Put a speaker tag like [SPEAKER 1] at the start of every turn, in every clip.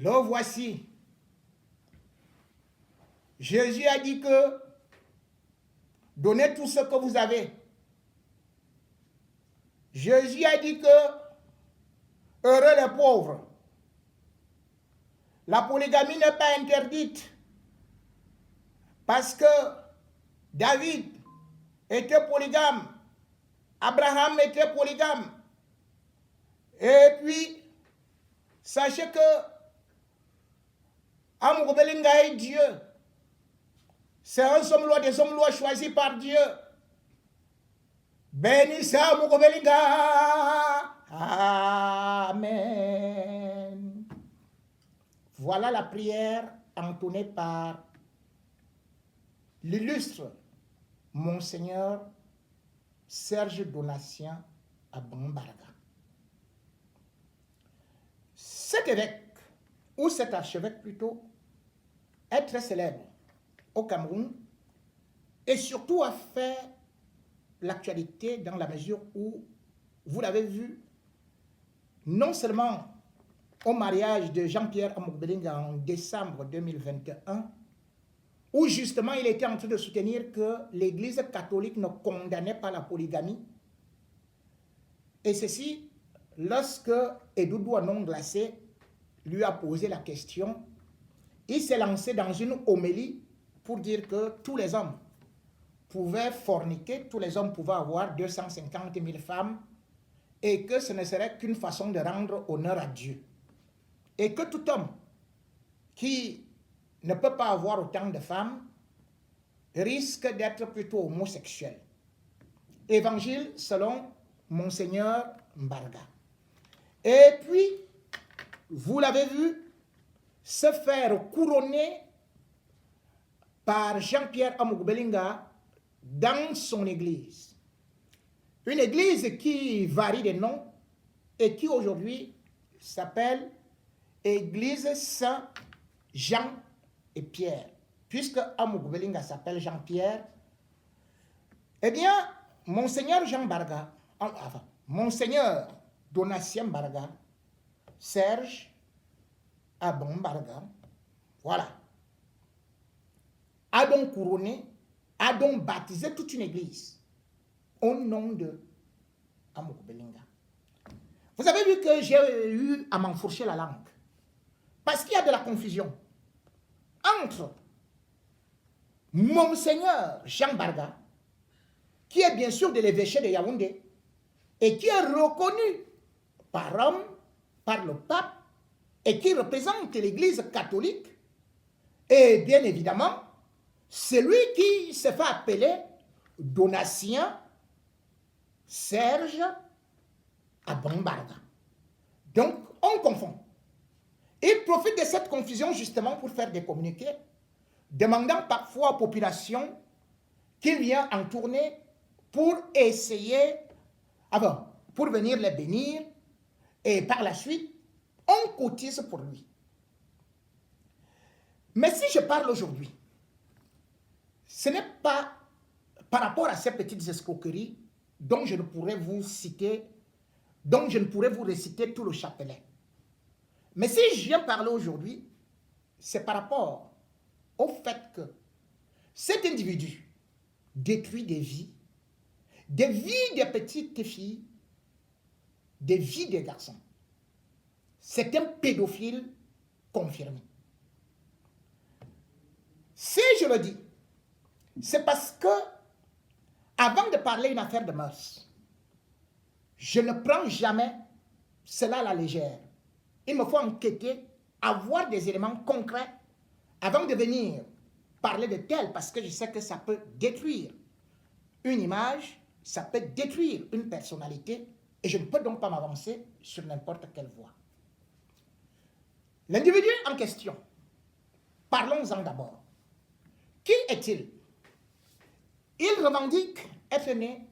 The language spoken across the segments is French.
[SPEAKER 1] Le voici. Jésus a dit que donnez tout ce que vous avez. Jésus a dit que heureux les pauvres. La polygamie n'est pas interdite parce que David était polygame, Abraham était polygame. Et puis, sachez que Amourbelinga est Dieu. C'est un somme-loi des hommes-lois choisis par Dieu. Béni soit Amourbelinga. Amen. Voilà la prière entonnée par l'illustre Monseigneur Serge Donatien à Bambarga. Cet évêque, ou cet archevêque plutôt, est très célèbre au Cameroun et surtout a fait l'actualité dans la mesure où, vous l'avez vu, non seulement au mariage de Jean-Pierre Amourbelinga en décembre 2021, où justement il était en train de soutenir que l'Église catholique ne condamnait pas la polygamie, et ceci lorsque Edoudou Anon Glacé lui a posé la question, il s'est lancé dans une homélie pour dire que tous les hommes pouvaient forniquer, tous les hommes pouvaient avoir 250 000 femmes, et que ce ne serait qu'une façon de rendre honneur à Dieu. Et que tout homme qui ne peut pas avoir autant de femmes risque d'être plutôt homosexuel. Évangile selon Monseigneur Mbarga. Et puis, vous l'avez vu, se faire couronner par Jean-Pierre Amourbelinga dans son église. Une église qui varie de nom et qui aujourd'hui s'appelle Église Saint-Jean et Pierre. Puisque Amourbelinga s'appelle Jean-Pierre, eh bien, Monseigneur Jean Barga, enfin, Monseigneur Donatien Barga, Serge Abon Barga, voilà, a donc couronné, a donc baptisé toute une église au nom de Amourbelinga. Vous avez vu que j'ai eu à m'enfourcher la langue. Parce qu'il y a de la confusion entre Monseigneur Jean Barga, qui est bien sûr de l'évêché de Yaoundé, et qui est reconnu par Rome, par le pape, et qui représente l'Église catholique, et bien évidemment, celui qui se fait appeler Donatien Serge Abambarga. Donc, on confond. Il profite de cette confusion justement pour faire des communiqués, demandant parfois aux populations qu'il vient en tournée pour essayer, pour venir les bénir, et par la suite, on cotise pour lui. Mais si je parle aujourd'hui, ce n'est pas par rapport à ces petites escroqueries dont je ne pourrais vous citer, dont je ne pourrais vous réciter tout le chapelet. Mais si je viens parler aujourd'hui, c'est par rapport au fait que cet individu détruit des vies des petites filles, des vies des garçons. C'est un pédophile confirmé. Si je le dis, c'est parce que, avant de parler une affaire de mœurs, je ne prends jamais cela à la légère. Il me faut enquêter, avoir des éléments concrets avant de venir parler de tel, parce que je sais que ça peut détruire une image, ça peut détruire une personnalité, et je ne peux donc pas m'avancer sur n'importe quelle voie. L'individu en question, parlons-en d'abord. Qui est-il? Il revendique être né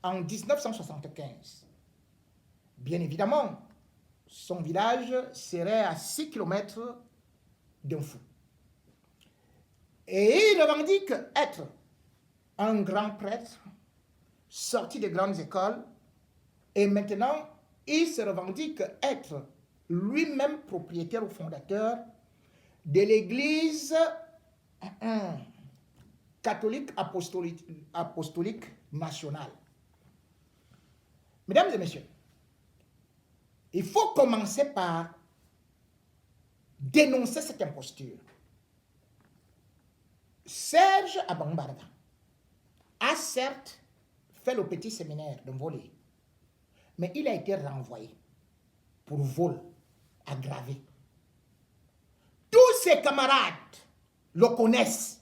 [SPEAKER 1] en 1975. Bien évidemment, son village serait à 6 km d'un fou. Et il revendique être un grand prêtre, sorti des grandes écoles, et maintenant, il se revendique être lui-même propriétaire ou fondateur de l'Église catholique apostolique nationale. Mesdames et messieurs, il faut commencer par dénoncer cette imposture. Serge Abangbarga a certes fait le petit séminaire de voler, mais il a été renvoyé pour vol aggravé. Tous ses camarades le connaissent.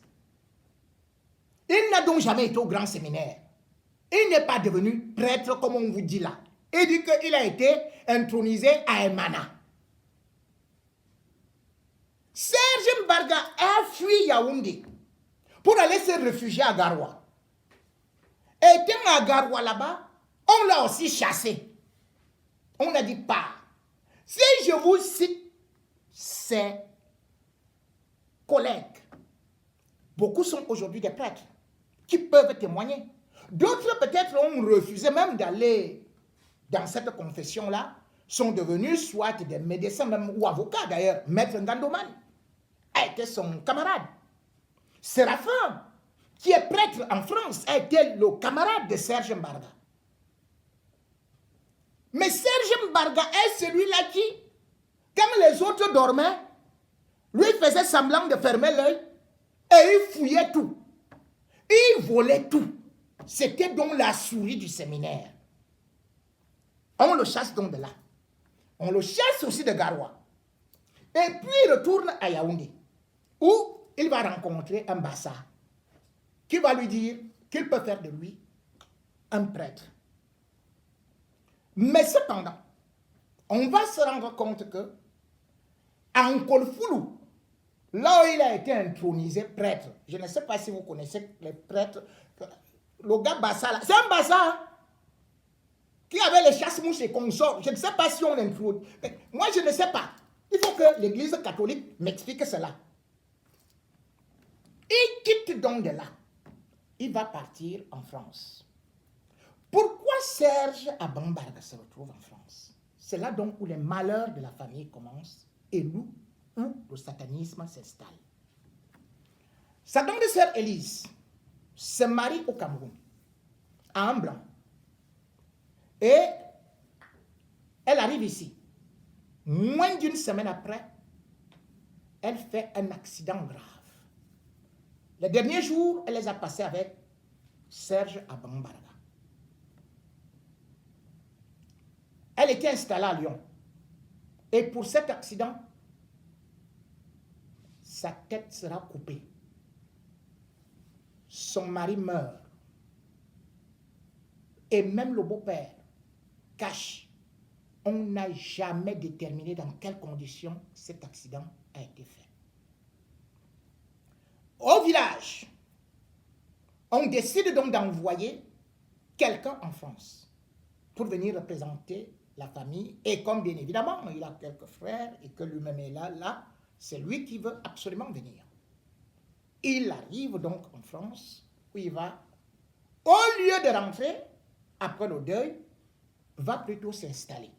[SPEAKER 1] Il n'a donc jamais été au grand séminaire. Il n'est pas devenu prêtre comme on vous dit là. Il dit qu'il a été intronisé à Emana. Serge Mbarga a fui Yaoundé pour aller se réfugier à Garoua. Et étant à Garoua là-bas, on l'a aussi chassé. On a dit pas. Si je vous cite ses collègues, beaucoup sont aujourd'hui des prêtres qui peuvent témoigner. D'autres peut-être ont refusé même d'aller dans cette confession-là, sont devenus soit des médecins même, ou avocats d'ailleurs. Maître Ngandoman a été son camarade. Séraphin, qui est prêtre en France, a été le camarade de Serge Mbarga. Mais Serge Mbarga est celui-là qui, quand les autres dormaient, lui faisait semblant de fermer l'œil et il fouillait tout. Il volait tout. C'était donc la souris du séminaire. On le chasse donc de là. On le chasse aussi de Garoua. Et puis il retourne à Yaoundé, où il va rencontrer un bassa qui va lui dire qu'il peut faire de lui un prêtre. Mais cependant, on va se rendre compte que en Kolfoulou, là où il a été intronisé prêtre, je ne sais pas si vous connaissez les prêtres, le gars Bassa là, c'est un Bassa hein, qui avait les chasse-mouches et consorts. Je ne sais pas si on introduit. Moi, je ne sais pas. Il faut que l'Église catholique m'explique cela. Il quitte donc de là. Il va partir en France. Pourquoi Serge Abangbarga se retrouve en France? C'est là donc où les malheurs de la famille commencent et où le satanisme s'installe. Sa grande sœur Élise se marie au Cameroun, à un blanc. Et elle arrive ici. Moins d'une semaine après, elle fait un accident grave. Les derniers jours, elle les a passés avec Serge Abangbarga. Elle était installée à Lyon. Et pour cet accident, sa tête sera coupée. Son mari meurt. Et même le beau-père cache. On n'a jamais déterminé dans quelles conditions cet accident a été fait. Au village, on décide donc d'envoyer quelqu'un en France pour venir représenter la famille. Et comme bien évidemment, il a quelques frères et que lui-même est là, c'est lui qui veut absolument venir. Il arrive donc en France où il va, au lieu de rentrer, après le deuil, va plutôt s'installer.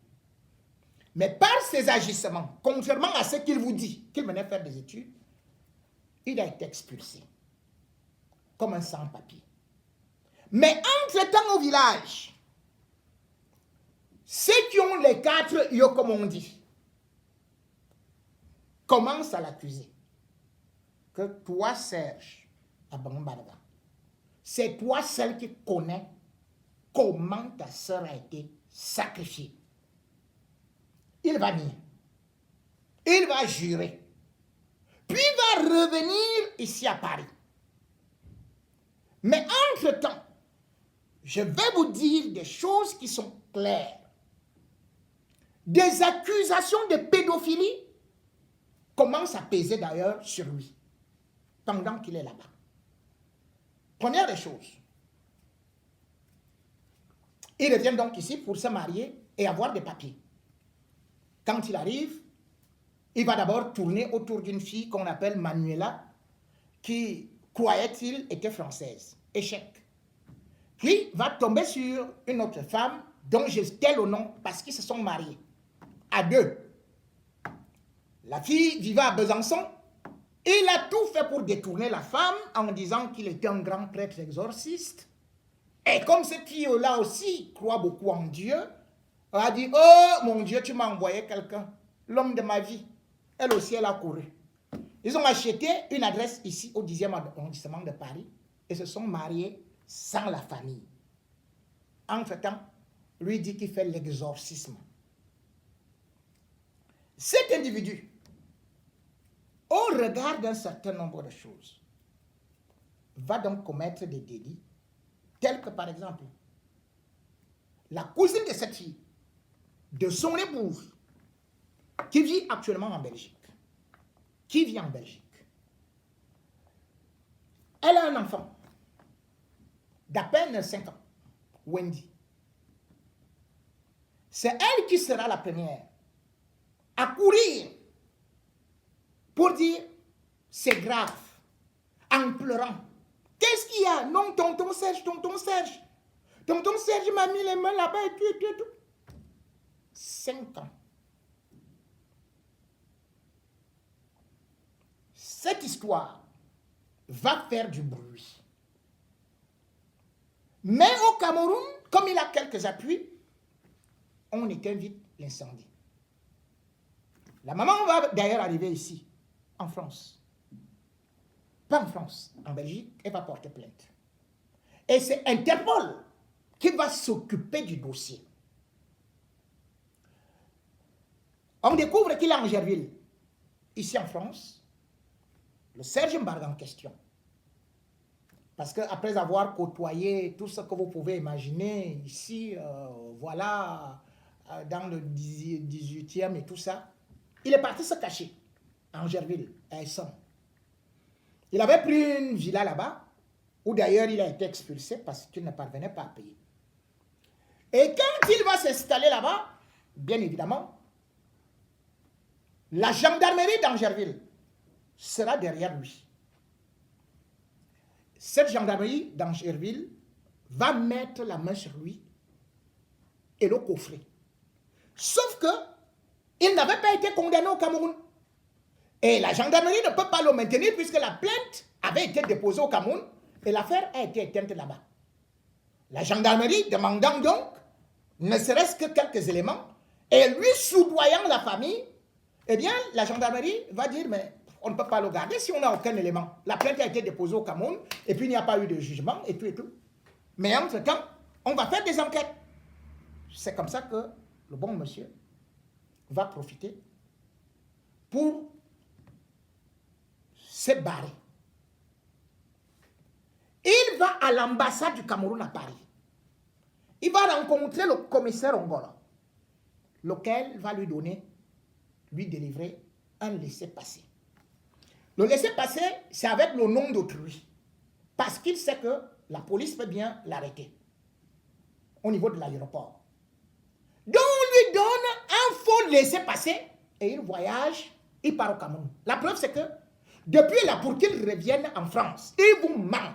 [SPEAKER 1] Mais par ses agissements, contrairement à ce qu'il vous dit, qu'il venait faire des études, il a été expulsé comme un sans-papier. Mais entre-temps au village, ceux qui ont les 4 yeux, comme on dit, commencent à l'accuser. Que toi, Serge Abangbarga, c'est toi celle qui connais comment ta sœur a été sacrifiée. Il va nier. Il va jurer. Puis il va revenir ici à Paris. Mais entre-temps, je vais vous dire des choses qui sont claires. Des accusations de pédophilie commencent à peser d'ailleurs sur lui pendant qu'il est là-bas. Première des choses, il revient donc ici pour se marier et avoir des papiers. Quand il arrive, il va d'abord tourner autour d'une fille qu'on appelle Manuela, qui, croyait-il, était française. Échec. Puis va tomber sur une autre femme dont je tais le nom parce qu'ils se sont mariés à 2. La fille vivait à Besançon. Il a tout fait pour détourner la femme en disant qu'il était un grand prêtre exorciste. Et comme cette fille-là aussi croit beaucoup en Dieu, elle a dit, oh mon Dieu, tu m'as envoyé quelqu'un, l'homme de ma vie. Elle aussi, elle a couru. Ils ont acheté une adresse ici au 10e arrondissement de Paris et se sont mariés sans la famille. Entre-temps, lui dit qu'il fait l'exorcisme. Cet individu, au regard d'un certain nombre de choses, va donc commettre des délits tels que, par exemple, la cousine de cette fille, de son épouse, qui vit actuellement en Belgique, elle a un enfant d'à peine 5 ans, Wendy. C'est elle qui sera la première à courir pour dire c'est grave, en pleurant. Qu'est-ce qu'il y a? Non, tonton Serge m'a mis les mains là-bas et tout. 5 ans. Cette histoire va faire du bruit. Mais au Cameroun, comme il a quelques appuis, on éteint vite l'incendie. La maman va d'ailleurs arriver ici, en France. Pas en France, en Belgique, elle va porter plainte. Et c'est Interpol qui va s'occuper du dossier. On découvre qu'il est en Gerville, ici en France, le Serge Mbarga en question. Parce qu'après avoir côtoyé tout ce que vous pouvez imaginer ici, voilà, dans le 18e et tout ça, il est parti se cacher en Gerville, à Esson. Il avait pris une villa là-bas, où d'ailleurs il a été expulsé parce qu'il ne parvenait pas à payer. Et quand il va s'installer là-bas, bien évidemment, la gendarmerie d'Angerville sera derrière lui. Cette gendarmerie d'Angerville va mettre la main sur lui et le coffrer. Sauf que il n'avait pas été condamné au Cameroun. Et la gendarmerie ne peut pas le maintenir puisque la plainte avait été déposée au Cameroun et l'affaire a été éteinte là-bas. La gendarmerie demandant donc ne serait-ce que quelques éléments et lui soudoyant la famille, eh bien la gendarmerie va dire mais on ne peut pas le garder si on n'a aucun élément. La plainte a été déposée au Cameroun et puis il n'y a pas eu de jugement et tout et tout. Mais entre-temps, on va faire des enquêtes. C'est comme ça que le bon monsieur va profiter pour se barrer. Il va à l'ambassade du Cameroun à Paris. Il va rencontrer le commissaire Ongola, lequel va lui délivrer un laissez-passer. Le laissez-passer, c'est avec le nom d'autrui, parce qu'il sait que la police peut bien l'arrêter au niveau de l'aéroport. Donc on lui donne un faux laissez-passer et il voyage, il part au Cameroun. La preuve, c'est que depuis là, pour qu'il revienne en France, il vous ment.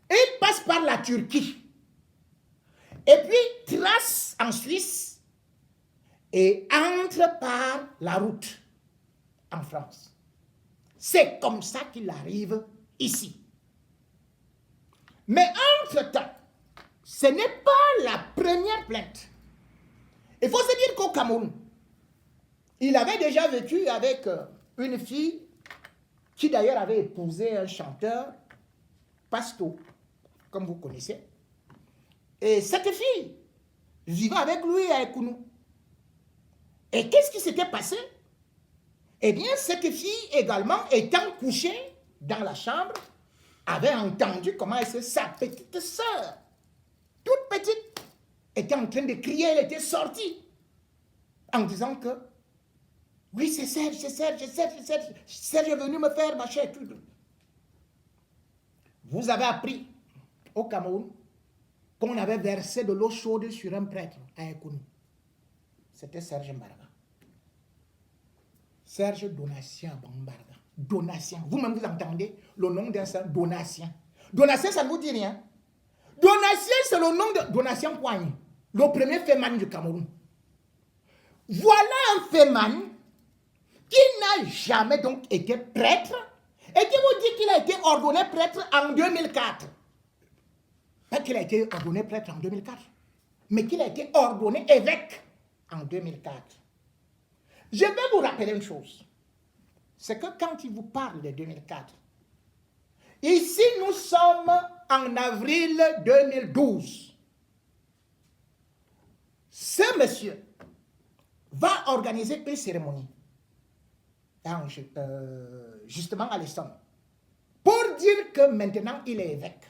[SPEAKER 1] Il passe par la Turquie. Et puis trace en Suisse et entre par la route en France. C'est comme ça qu'il arrive ici. Mais entre-temps, ce n'est pas la première plainte. Il faut se dire qu'au Cameroun, il avait déjà vécu avec une fille qui d'ailleurs avait épousé un chanteur, Pasto, comme vous connaissez. Et cette fille vivait avec lui à Ekounou. Et qu'est-ce qui s'était passé? Eh bien, cette fille également, étant couchée dans la chambre, avait entendu comment sa petite sœur, toute petite, était en train de crier, elle était sortie, en disant que, oui, c'est Serge, Serge est venu me faire ma chère. Vous avez appris au Cameroun qu'on avait versé de l'eau chaude sur un prêtre à Ekounou. C'était Serge Mbarga. Serge Donatien Mbarga. Donatien. Vous-même, vous entendez le nom d'un saint Donatien. Donatien, ça ne vous dit rien. Donatien, c'est le nom de Donatien Poigne, le premier féman du Cameroun. Voilà un féman qui n'a jamais donc été prêtre et qui vous dit qu'il a été ordonné prêtre en 2004. Pas qu'il a été ordonné prêtre en 2004, mais qu'il a été ordonné évêque en 2004. Je vais vous rappeler une chose. C'est que quand il vous parle de 2004, ici nous sommes en avril 2012. Ce monsieur va organiser une cérémonie, justement à l'Eston, pour dire que maintenant il est évêque.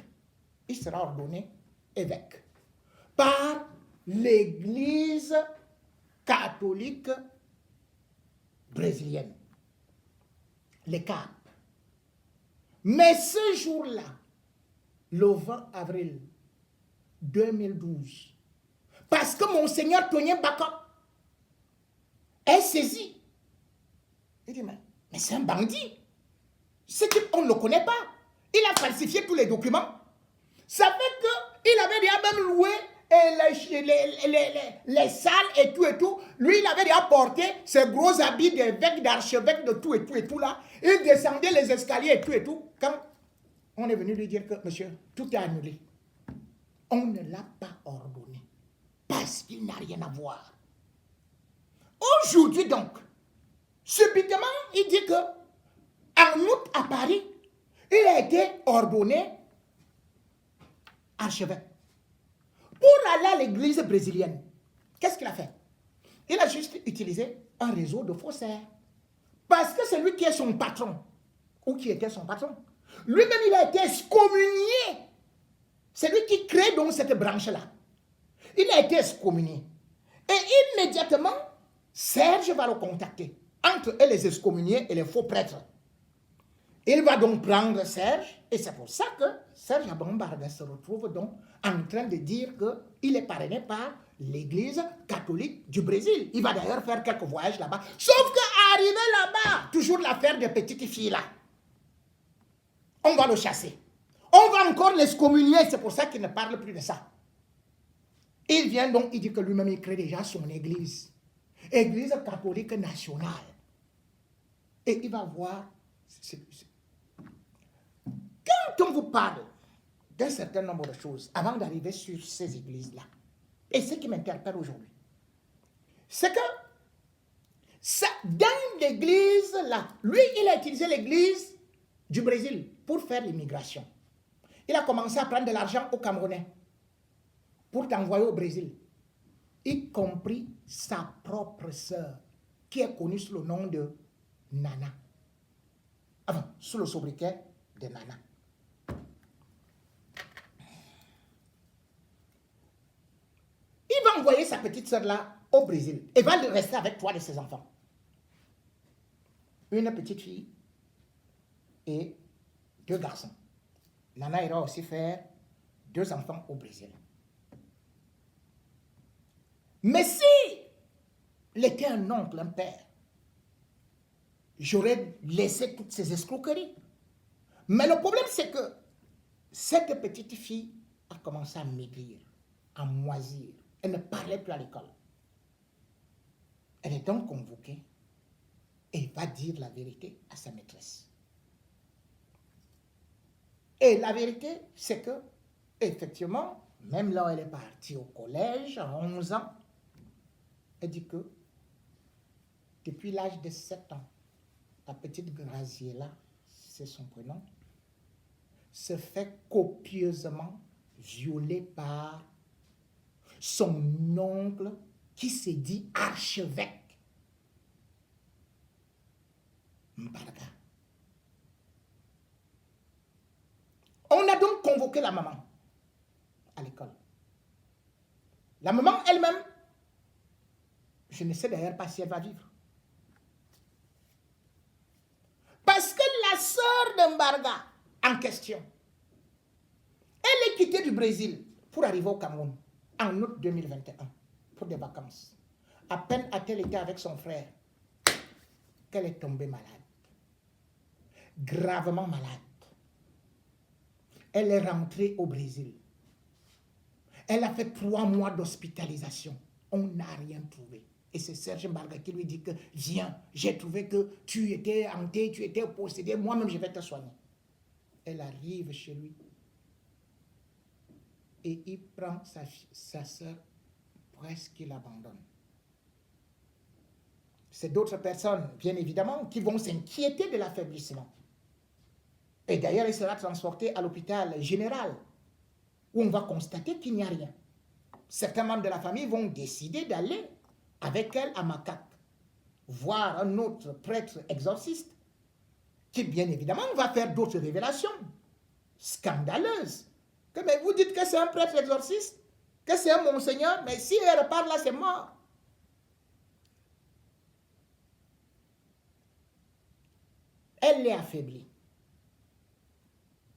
[SPEAKER 1] Il sera ordonné évêque par l'Église catholique brésilienne, les CAP. Mais ce jour-là, le 20 avril 2012, parce que Monseigneur Tonien Baka est saisi, il dit, mais c'est un bandit. Ce type, on ne le connaît pas. Il a falsifié tous les documents. Ça fait qu'il avait déjà même loué les salles et tout. Lui, il avait déjà porté ses gros habits d'évêque, d'archevêque, de tout et tout là. Il descendait les escaliers et tout. Quand on est venu lui dire que, monsieur, tout est annulé. On ne l'a pas ordonné. Parce qu'il n'a rien à voir. Aujourd'hui donc, subitement, il dit que en août à Paris, il a été ordonné archevêque. Pour aller à l'église brésilienne, qu'est-ce qu'il a fait? Il a juste utilisé un réseau de faussaires. Parce que c'est lui qui est son patron, ou qui était son patron. Lui-même, il a été excommunié. C'est lui qui crée donc cette branche-là. Il a été excommunié. Et immédiatement, Serge va le contacter. Entre eux, les excommuniés et les faux prêtres. Il va donc prendre Serge, et c'est pour ça que Serge Abambarga se retrouve donc en train de dire qu'il est parrainé par l'Église catholique du Brésil. Il va d'ailleurs faire quelques voyages là-bas. Sauf qu'arrivé là-bas, toujours l'affaire des petites filles là, on va le chasser. On va encore l'excommunier, c'est pour ça qu'il ne parle plus de ça. Il vient donc, il dit que lui-même il crée déjà son église. Église catholique nationale. Et il va voir... Quand on vous parle d'un certain nombre de choses, avant d'arriver sur ces églises-là, et ce qui m'interpelle aujourd'hui, c'est que dans l'église-là, lui, il a utilisé l'église du Brésil pour faire l'immigration. Il a commencé à prendre de l'argent aux Camerounais pour t'envoyer au Brésil, y compris sa propre sœur, qui est connue sous le nom de Nana. Enfin, sous le sobriquet de Nana. Il va envoyer sa petite sœur là au Brésil et va rester avec 3 de ses enfants. Une petite fille et 2 garçons. Nana ira aussi faire 2 enfants au Brésil. Mais si il était un oncle, un père, j'aurais laissé toutes ces escroqueries. Mais le problème, c'est que cette petite fille a commencé à maigrir, à moisir. Elle ne parlait plus à l'école. Elle est donc convoquée et va dire la vérité à sa maîtresse. Et la vérité, c'est que, effectivement, même là où elle est partie au collège, à 11 ans, elle dit que depuis l'âge de 7 ans, la petite Graziella, c'est son prénom, se fait copieusement violer par son oncle qui s'est dit archevêque. Mbarga. On a donc convoqué la maman à l'école. La maman elle-même, je ne sais d'ailleurs pas si elle va vivre. Parce que la sœur de Mbarga en question, elle est quittée du Brésil pour arriver au Cameroun en août 2021 pour des vacances. À peine a-t-elle été avec son frère qu'elle est tombée malade. Gravement malade. Elle est rentrée au Brésil. Elle a fait 3 mois d'hospitalisation. On n'a rien trouvé. Et c'est Serge Mbarga qui lui dit que viens, j'ai trouvé que tu étais hanté, tu étais possédé, moi-même je vais te soigner. Elle arrive chez lui et il prend sa soeur, presque il l'abandonne. C'est d'autres personnes, bien évidemment, qui vont s'inquiéter de l'affaiblissement. Et d'ailleurs, il sera transporté à l'hôpital général, où on va constater qu'il n'y a rien. Certains membres de la famille vont décider d'aller avec elle à Makak, voir un autre prêtre exorciste, qui bien évidemment va faire d'autres révélations scandaleuses. Mais vous dites que c'est un prêtre exorciste, que c'est un monseigneur, mais si elle repart là, c'est mort. Elle l'est affaiblie.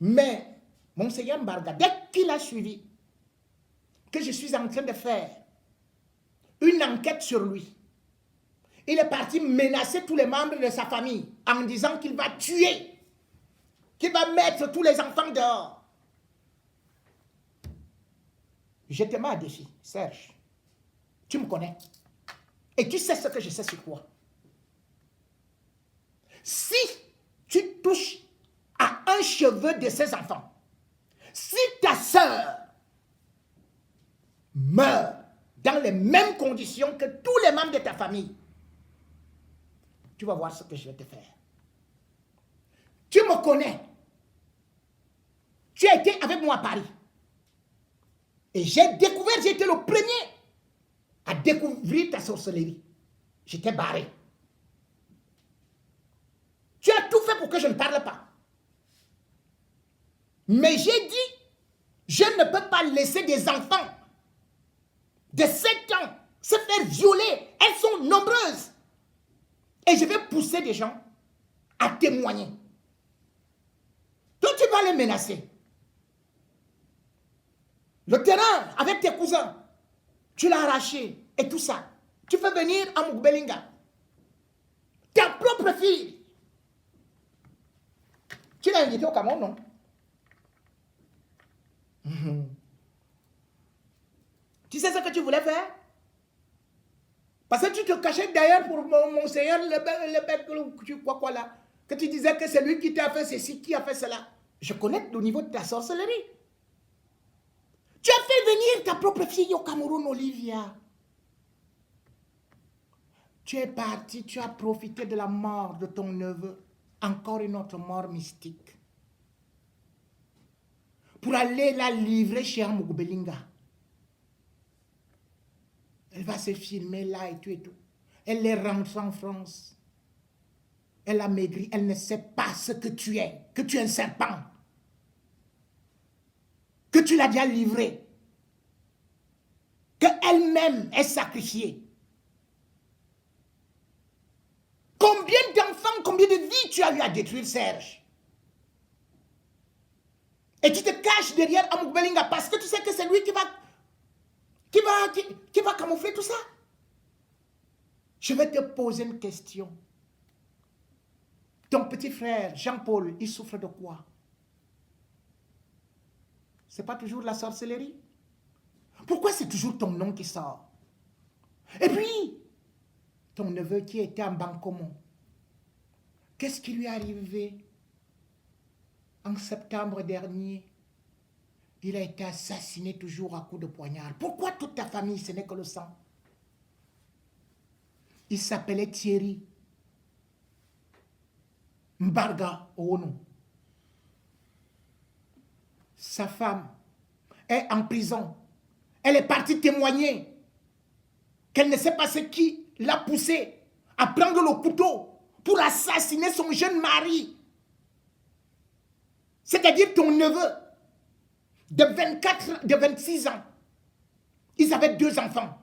[SPEAKER 1] Mais monseigneur Mbarga, dès qu'il a suivi que je suis en train de faire une enquête sur lui, il est parti menacer tous les membres de sa famille en disant qu'il va tuer, qu'il va mettre tous les enfants dehors. Je te mets à défi, Serge. Tu me connais. Et tu sais ce que je sais sur toi. Si tu touches à un cheveu de ces enfants, si ta sœur meurt dans les mêmes conditions que tous les membres de ta famille, tu vas voir ce que je vais te faire. Tu me connais. Tu as été avec moi à Paris. Et j'ai découvert, j'ai été le premier à découvrir ta sorcellerie. J'étais barré. Tu as tout fait pour que je ne parle pas. Mais j'ai dit, je ne peux pas laisser des enfants de 7 ans se faire violer. Elles sont nombreuses. Et je vais pousser des gens à témoigner. Toi, tu vas les menacer. Le terrain avec tes cousins, tu l'as arraché et tout ça. Tu fais venir à Mugbelinga ta propre fille. Tu l'as invité au Cameroun, non? Tu sais ce que tu voulais faire? Parce que tu te cachais d'ailleurs pour mon Seigneur, quoi là. Que tu disais que c'est lui qui t'a fait ceci, qui a fait cela. Je connais au niveau de ta sorcellerie. Tu as fait venir ta propre fille au Cameroun, Olivia. Tu es parti, tu as profité de la mort de ton neveu. Encore une autre mort mystique. Pour aller la livrer chez Amugbelinga. Elle va se filmer là et tout et tout. Elle est rentrée en France. Elle a maigri. Elle ne sait pas ce que tu es. Que tu es un serpent. Que tu l'as déjà livré. Qu'elle-même est sacrifiée. Combien d'enfants, combien de vies tu as eu à détruire, Serge? Et tu te caches derrière Amugbelinga parce que tu sais que c'est lui qui va camoufler tout ça. Je vais te poser une question. Ton petit frère, Jean-Paul, il souffre de quoi? C'est pas toujours la sorcellerie? Pourquoi c'est toujours ton nom qui sort? Et puis, ton neveu qui était en Bancomo, qu'est-ce qui lui est arrivé? En septembre dernier, il a été assassiné toujours à coups de poignard. Pourquoi toute ta famille, ce n'est que le sang? Il s'appelait Thierry Mbarga Ono. Sa femme est en prison. Elle est partie témoigner qu'elle ne sait pas ce qui l'a poussée à prendre le couteau pour assassiner son jeune mari. C'est-à-dire ton neveu de 26 ans. Ils avaient 2 enfants.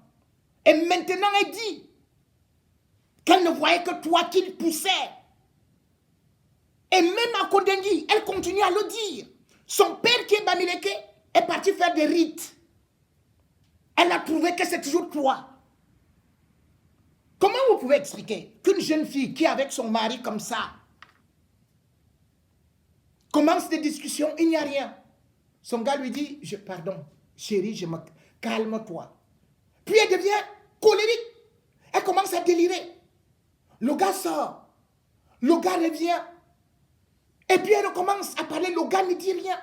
[SPEAKER 1] Et maintenant, elle dit qu'elle ne voyait que toi qu'il poussait. Et même à Kodengi, elle continue à le dire. Son père qui est Bamileke est parti faire des rites. Elle a trouvé que c'est toujours toi. Comment vous pouvez expliquer qu'une jeune fille qui est avec son mari comme ça commence des discussions, il n'y a rien. Son gars lui dit, pardon, chérie, calme-toi. Puis elle devient colérique. Elle commence à délirer. Le gars sort. Le gars revient. Et puis elle commence à parler. Le gars ne dit rien.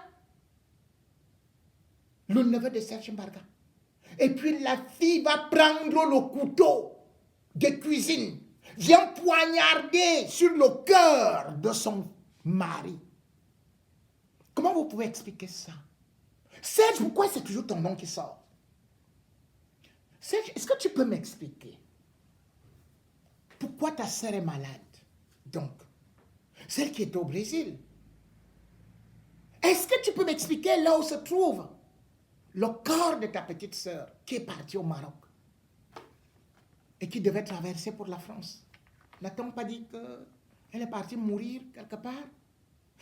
[SPEAKER 1] Le neveu de Serge Mbarga. Et puis la fille va prendre le couteau de cuisine. Vient poignarder sur le cœur de son mari. Comment vous pouvez expliquer ça? Serge, pourquoi c'est toujours ton nom qui sort? Serge, est-ce que tu peux m'expliquer pourquoi ta sœur est malade? Donc, celle qui est au Brésil. Est-ce que tu peux m'expliquer là où se trouve le corps de ta petite sœur qui est partie au Maroc et qui devait traverser pour la France? N'a-t-on pas dit qu'elle est partie mourir quelque part?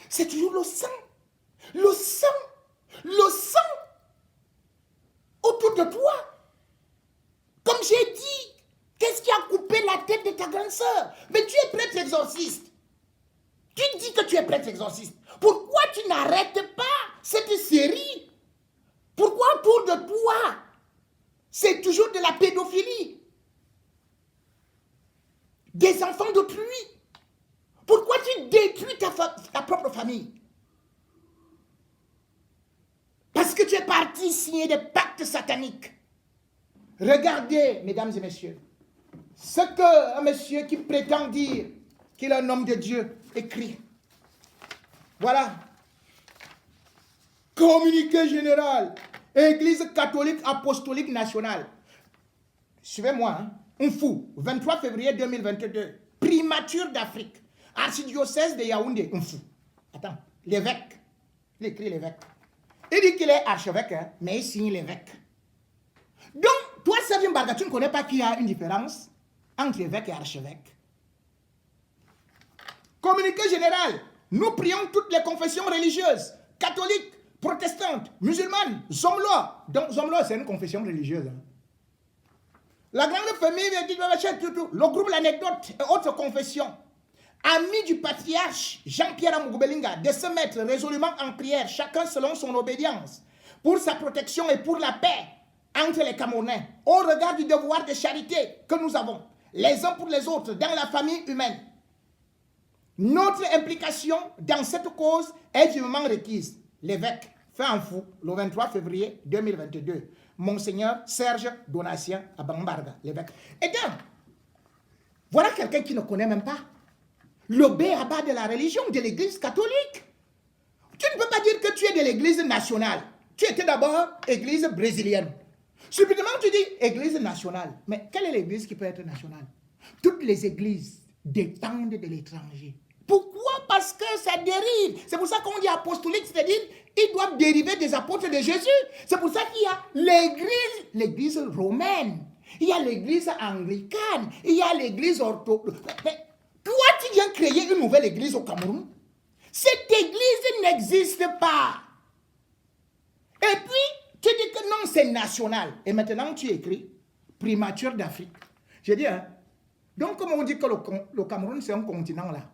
[SPEAKER 1] C'est toujours le sang. Le sang. Le sang autour de toi. Comme j'ai dit, qu'est-ce qui a coupé la tête de ta grande sœur? Mais tu es prêtre exorciste. Tu dis que tu es prêtre exorciste. Pourquoi tu n'arrêtes pas cette série? Pourquoi autour de toi, c'est toujours de la pédophilie? Des enfants d'autrui. Pourquoi tu détruis ta propre famille? Parce que tu es parti signer des pactes sataniques. Regardez, mesdames et messieurs, ce qu'un monsieur qui prétend dire qu'il est un homme de Dieu écrit. Voilà. Communiqué général. Église catholique apostolique nationale. Suivez-moi, hein. Un fou. 23 février 2022. Primature d'Afrique. Archidiocèse de Yaoundé. Un fou. Attends. L'évêque. Il écrit l'évêque. Il dit qu'il est archevêque, hein, mais il signe l'évêque. Donc, toi, Serge Mbarga, tu ne connais pas qu'il y a une différence entre évêque et archevêque. Communiqué général. Nous prions toutes les confessions religieuses, catholiques, protestantes, musulmanes, Zomlo. Donc, Zomlo, c'est une confession religieuse. Hein. La grande famille, le groupe L'Anecdote et autres confessions. Amis du patriarche Jean-Pierre Amougoubelinga, de se mettre résolument en prière, chacun selon son obédience, pour sa protection et pour la paix entre les Camerounais, au regard du devoir de charité que nous avons, les uns pour les autres, dans la famille humaine. Notre implication dans cette cause est vivement requise. L'évêque fait un fou le 23 février 2022. Monseigneur Serge Donatien Abambarga, l'évêque. Et donc, voilà quelqu'un qui ne connaît même pas le b.a.-ba de la religion, de l'église catholique. Tu ne peux pas dire que tu es de l'église nationale. Tu étais d'abord église brésilienne. Subitement, tu dis église nationale. Mais quelle est l'église qui peut être nationale? Toutes les églises dépendent de l'étranger. Pourquoi? Parce que ça dérive. C'est pour ça qu'on dit apostolique, c'est-à-dire ils doivent dériver des apôtres de Jésus. C'est pour ça qu'il y a l'église romaine, il y a l'église anglicane, il y a l'église orthodoxe. Toi, tu viens créer une nouvelle église au Cameroun. Cette église n'existe pas. Et puis, tu dis que non, c'est national. Et maintenant, tu écris primature d'Afrique. Je dis, hein, donc comment on dit que le Cameroun, c'est un continent là?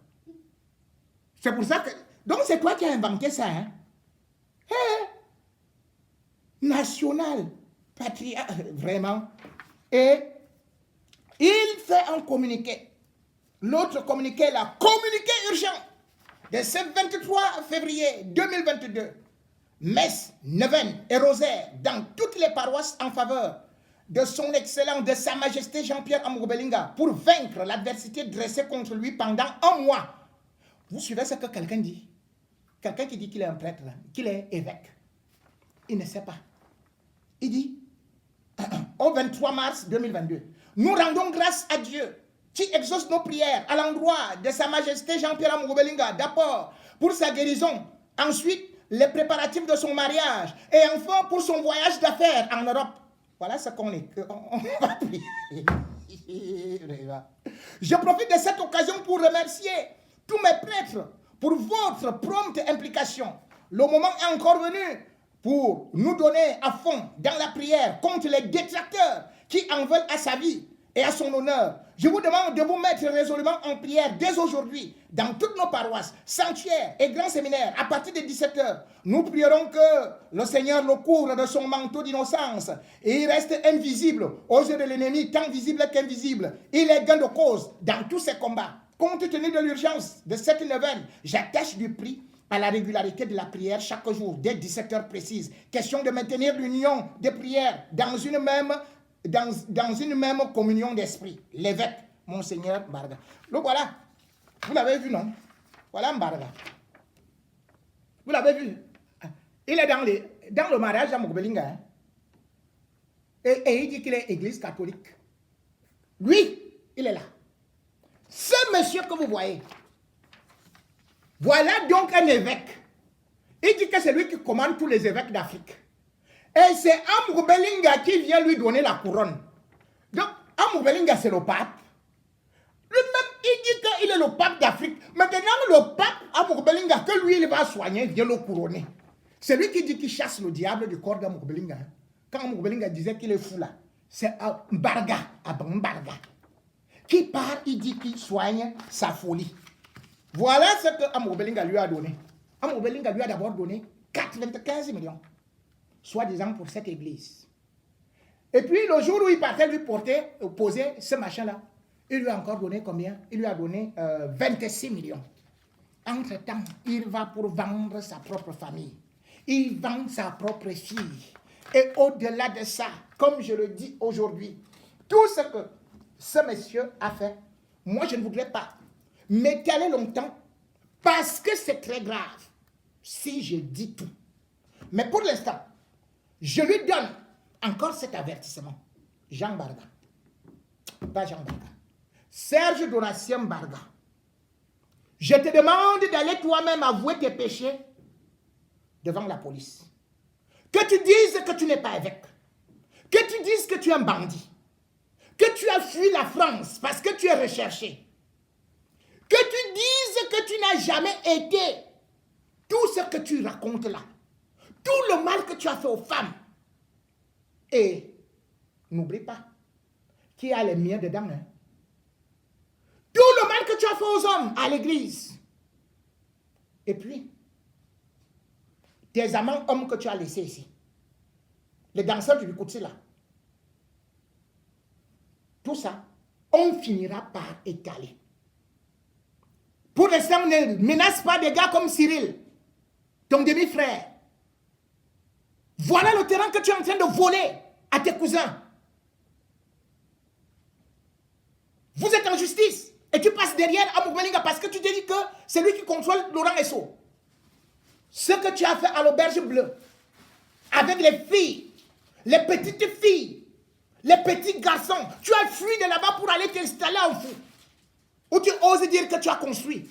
[SPEAKER 1] C'est pour ça que... Donc, c'est toi qui as inventé ça, hein? National, vraiment. Et il fait un communiqué. L'autre communiqué, là, communiqué urgent, de ce 23 février 2022. Messe, neuvaine et rosaire dans toutes les paroisses en faveur de son excellence, de sa majesté Jean-Pierre Amougoubelinga pour vaincre l'adversité dressée contre lui pendant un mois. Vous suivez ce que quelqu'un dit? Quelqu'un qui dit qu'il est un prêtre, qu'il est évêque. Il ne sait pas. Il dit, au 23 mars 2022, nous rendons grâce à Dieu qui exauce nos prières à l'endroit de sa majesté Jean-Pierre Amougoubelinga, d'abord pour sa guérison, ensuite les préparatifs de son mariage, et enfin pour son voyage d'affaires en Europe. Voilà ce qu'on est. On va prier. Je profite de cette occasion pour remercier tous mes prêtres pour votre prompte implication. Le moment est encore venu pour nous donner à fond dans la prière contre les détracteurs qui en veulent à sa vie. et à son honneur. Je vous demande de vous mettre résolument en prière dès aujourd'hui, dans toutes nos paroisses, sanctuaires et grands séminaires, à partir de 17 h. Nous prierons que le Seigneur le couvre de son manteau d'innocence et il reste invisible aux yeux de l'ennemi, tant visible qu'invisible. Il est gain de cause dans tous ces combats. Compte tenu de l'urgence de cette neuvaine, j'attache du prix à la régularité de la prière chaque jour, dès 17 h précises. Question de maintenir l'union de prière dans une même communion d'esprit. L'évêque, Monseigneur Mbarga. Donc voilà, vous l'avez vu, non? Voilà Mbarga. Vous l'avez vu? Il est dans le mariage à Mugbelinga. Hein? Et il dit qu'il est église catholique. Lui, il est là. Ce monsieur que vous voyez, voilà donc un évêque. Il dit que c'est lui qui commande tous les évêques d'Afrique. Et c'est Amoubelinga qui vient lui donner la couronne. Donc, Amoubelinga, c'est le pape. Lui-même, il dit qu'il est le pape d'Afrique. Maintenant, le pape Amoubelinga, que lui, il va soigner, vient le couronner. C'est lui qui dit qu'il chasse le diable du corps d'Amoubelinga. Quand Amoubelinga disait qu'il est fou là, c'est Mbarga, Mbarga, qui part, il dit qu'il soigne sa folie. Voilà ce que Amoubelinga lui a donné. Amoubelinga lui a d'abord donné 95 millions, soi-disant pour cette église. Et puis le jour où il partait lui poser ce machin-là, il lui a encore donné combien? Il lui a donné 26 millions. Entre-temps, il va pour vendre sa propre famille. Il vend sa propre fille. Et au-delà de ça, comme je le dis aujourd'hui, tout ce que ce monsieur a fait, moi je ne voudrais pas m'étaler longtemps parce que c'est très grave si je dis tout. Mais pour l'instant, je lui donne encore cet avertissement. Jean Mbarga. Pas Jean Mbarga. Serge Donatien Mbarga. Je te demande d'aller toi-même avouer tes péchés devant la police. Que tu dises que tu n'es pas évêque. Que tu dises que tu es un bandit. Que tu as fui la France parce que tu es recherché. Que tu dises que tu n'as jamais été. Tout ce que tu racontes là. Tout le mal que tu as fait aux femmes. Et n'oublie pas qu'il y a les miens dedans. Hein. Tout le mal que tu as fait aux hommes à l'église. Et puis, tes amants hommes que tu as laissés ici. Les danseurs du Bikutsi là. Tout ça, on finira par étaler. Pour l'instant, ne menace pas des gars comme Cyril, ton demi-frère. Voilà le terrain que tu es en train de voler à tes cousins. Vous êtes en justice et tu passes derrière Amoubelinga parce que tu te dis que c'est lui qui contrôle Laurent Esso. Ce que tu as fait à l'auberge bleue, avec les filles, les petites filles, les petits garçons, tu as fui de là-bas pour aller t'installer en fou. Ou tu oses dire que tu as construit,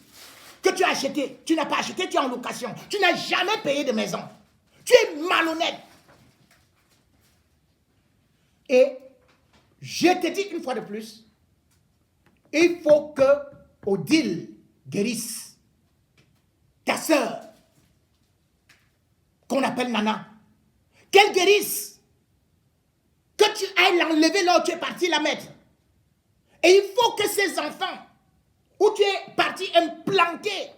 [SPEAKER 1] que tu as acheté, tu n'as pas acheté, tu es en location, tu n'as jamais payé de maison. Tu es malhonnête. Et je te dis une fois de plus, il faut que Odile guérisse ta sœur, qu'on appelle Nana. Qu'elle guérisse. Que tu ailles l'enlever là où tu es parti la mettre. Et il faut que ces enfants, où tu es parti implanter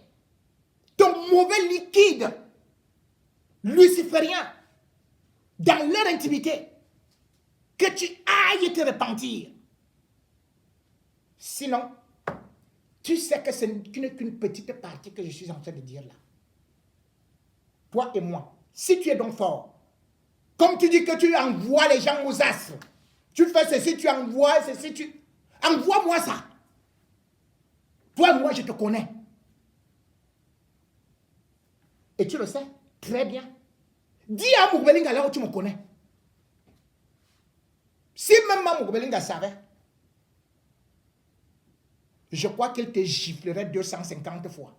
[SPEAKER 1] ton mauvais liquide luciférien dans leur intimité, que tu ailles te repentir. Sinon, tu sais que ce n'est qu'une petite partie que je suis en train de dire là. Toi et moi, si tu es donc fort, comme tu dis que tu envoies les gens aux astres, tu fais ceci, tu envoies ceci, tu... Envoie-moi ça. Toi et moi, je te connais. Et tu le sais très bien. Dis à Mugbelinga là où tu me connais. Si même Mugbelinga savait, je crois qu'il te giflerait 250 fois.